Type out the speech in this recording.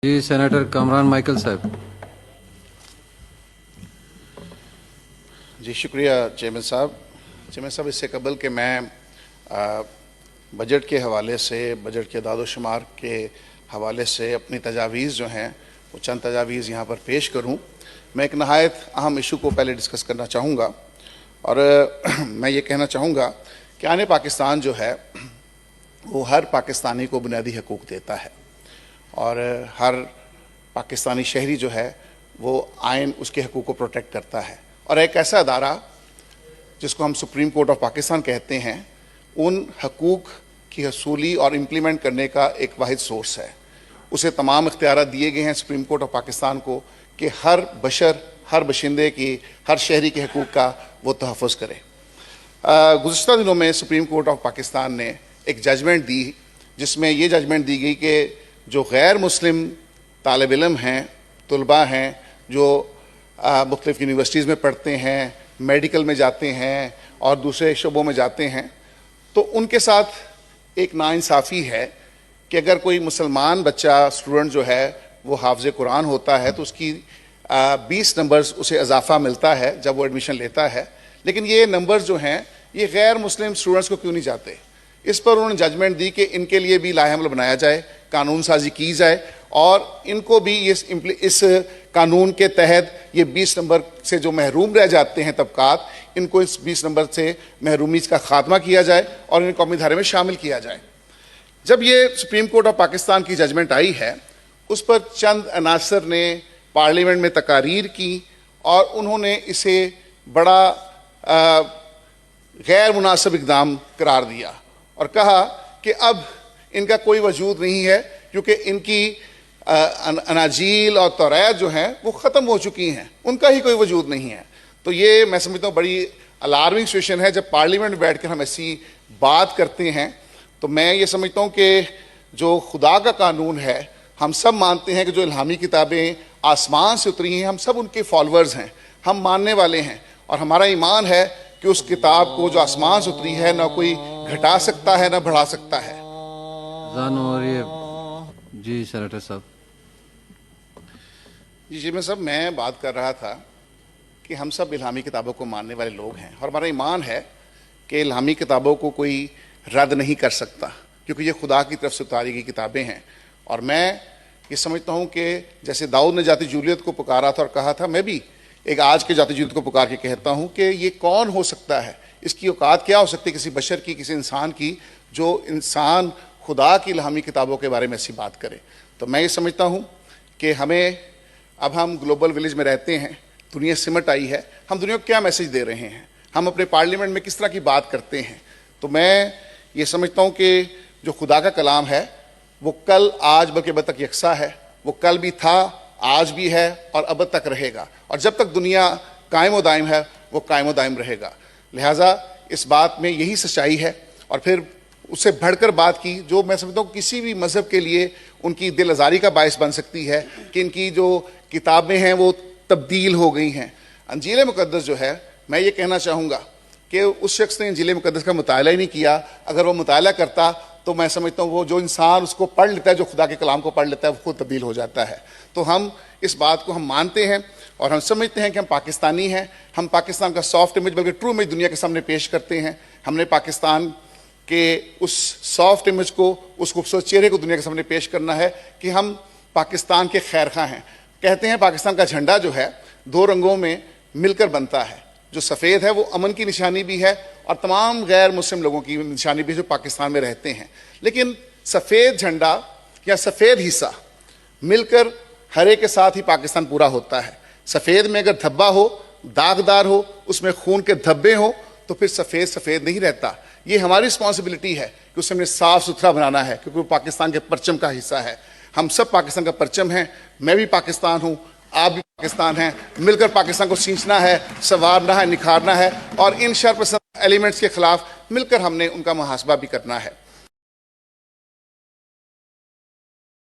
जी senator Kamran Michael साहब। जी शुक्रिया chairman साहब। इससे कबल कि मैं बजट के हवाले से, बजट के दादोशुमार के हवाले से अपनी तजावीज़ जो हैं वो चंद तजावीज़ यहाँ पर पेश करूँ, मैं एक नहायत अहम इशू को पहले डिस्कस करना चाहूँगा। और मैं ये कहना चाहूँगा कि आने पाकिस्तान जो है वो हर पाकिस्तानी को बुनियादी हकूक़ देता है और हर पाकिस्तानी शहरी जो है वो आइन उसके हकूक़ को प्रोटेक्ट करता है। और एक ऐसा अदारा जिसको हम सुप्रीम कोर्ट ऑफ पाकिस्तान कहते हैं, उन हकूक़ की हसूली और इम्प्लीमेंट करने का एक वाहिद सोर्स है। उसे तमाम इख्तियारात दिए गए हैं सुप्रीम कोर्ट ऑफ पाकिस्तान को कि हर बशर, हर बशिंदे की, हर शहरी के हकूक़ का वो तहफ़्फ़ुज़ करे। गुज़िश्ता दिनों में सुप्रीम कोर्ट ऑफ पाकिस्तान ने एक जजमेंट दी जिसमें ये जजमेंट दी गई कि जो गैर मुस्लिम तालिब इल्म हैं, तुलबा हैं, जो मुख्तलिफ़ यूनिवर्सिटीज़ में पढ़ते हैं, मेडिकल में जाते हैं और दूसरे शोबों में जाते हैं, तो उनके साथ एक नाइंसाफ़ी है कि अगर कोई मुसलमान बच्चा, स्टूडेंट जो है वो हाफ़िज़ कुरान होता है तो उसकी 20 नंबर्स उसे इजाफ़ा मिलता है जब वो एडमिशन लेता है। लेकिन ये नंबर्स जो हैं ये गैर मुस्लिम स्टूडेंट्स को क्यों नहीं जाते? इस पर उन्होंने जजमेंट दी कि इनके लिए भी लाहेअमल बनाया जाए, कानून साजी की जाए और इनको भी इस कानून के तहत ये 20 नंबर से जो महरूम रह जाते हैं तबकात, इनको इस 20 नंबर से महरूमी का खात्मा किया जाए और इन्हें कौमी धारे में शामिल किया जाए। जब ये सुप्रीम कोर्ट ऑफ पाकिस्तान की जजमेंट आई है, उस पर चंद अनासर ने पार्लियामेंट में तकारीर की और उन्होंने इसे बड़ा गैर मुनासिब इक़दाम करार दिया और कहा कि अब इनका कोई वजूद नहीं है क्योंकि इनकी अनाजील और तौरात जो हैं वो ख़त्म हो चुकी हैं, उनका ही कोई वजूद नहीं है। तो ये मैं समझता हूँ बड़ी अलार्मिंग सिचुएशन है। जब पार्लियामेंट में बैठ कर हम ऐसी बात करते हैं तो मैं ये समझता हूँ कि जो खुदा का कानून है, हम सब मानते हैं कि जो इल्हामी किताबें आसमान से उतरी हैं, हम सब उनके फॉलोअर्स हैं, हम मानने वाले हैं और हमारा ईमान है कि उस किताब को जो आसमान से उतरी है ना कोई घटा सकता है ना बढ़ा सकता है। जी सेनेटर साहब। जी मैं सब मैं बात कर रहा था कि हम सब इल्हामी किताबों को मानने वाले लोग हैं और हमारा ईमान है कि इल्हामी किताबों को कोई रद्द नहीं कर सकता क्योंकि ये खुदा की तरफ से उतारी गई किताबें हैं। और मैं ये समझता हूँ कि जैसे दाऊद ने जाति जूलियत को पुकारा था और कहा था, मैं भी एक आज के जाति जूलियत को पुकार के कहता हूँ कि ये कौन हो सकता है, इसकी औकात क्या हो सकती है किसी बशर की, किसी इंसान की, जो इंसान खुदा की इल्हामी किताबों के बारे में ऐसी बात करे। तो मैं ये समझता हूँ कि हमें, अब हम ग्लोबल विलेज में रहते हैं, दुनिया सिमट आई है, हम दुनिया को क्या मैसेज दे रहे हैं, हम अपने पार्लियामेंट में किस तरह की बात करते हैं। तो मैं ये समझता हूँ कि जो खुदा का कलाम है वो कल, आज, बल्कि अब तक यकसा है। वो कल भी था, आज भी है और अब तक रहेगा और जब तक दुनिया कायम व दायम है वो कायम व दायम रहेगा। लिहाजा इस बात में यही सच्चाई है। और फिर उससे बढ़कर बात की जो मैं समझता हूँ किसी भी मज़हब के लिए उनकी दिल आज़ारी का बायस बन सकती है कि इनकी जो किताबें हैं वो तब्दील हो गई हैं। इंजील मुक़द्दस जो है, मैं ये कहना चाहूँगा कि उस शख्स ने इंजील मुक़द्दस का मुताला ही नहीं किया। अगर वो मुताला करता तो मैं समझता हूँ वो जो इंसान उसको पढ़ लेता है, जो खुदा के कलाम को पढ़ लेता है, वो खुद तब्दील हो जाता है। तो हम इस बात को हम मानते हैं और हम समझते हैं कि हम पाकिस्तानी हैं। हम पाकिस्तान का सॉफ्ट इमेज बल्कि ट्रू इमेज दुनिया के सामने पेश करते हैं। हमने पाकिस्तान के उस सॉफ्ट इमेज को, उस खूबसूरत चेहरे को दुनिया के सामने पेश करना है कि हम पाकिस्तान के खैरखा हैं। कहते हैं पाकिस्तान का झंडा जो है 2 रंगों में मिलकर बनता है। जो सफ़ेद है वो अमन की निशानी भी है और तमाम गैर मुस्लिम लोगों की निशानी भी जो पाकिस्तान में रहते हैं। लेकिन सफ़ेद झंडा या सफ़ेद हिस्सा मिलकर हरे के साथ ही पाकिस्तान पूरा होता है। सफ़ेद में अगर धब्बा हो, दागदार हो, उसमें खून के धब्बे हो तो फिर सफ़ेद सफ़ेद नहीं रहता। ये हमारी रिस्पॉन्सिबिलिटी है कि उसे हमने साफ़ सुथरा बनाना है क्योंकि वो पाकिस्तान के परचम का हिस्सा है। हम सब पाकिस्तान का परचम हैं। मैं भी पाकिस्तान हूँ, आप भी पाकिस्तान हैं। मिलकर पाकिस्तान को सींचना है, संवारना है, निखारना है और इन शर पसंद एलिमेंट्स के ख़िलाफ़ मिलकर हमने उनका मुहासबा भी करना है।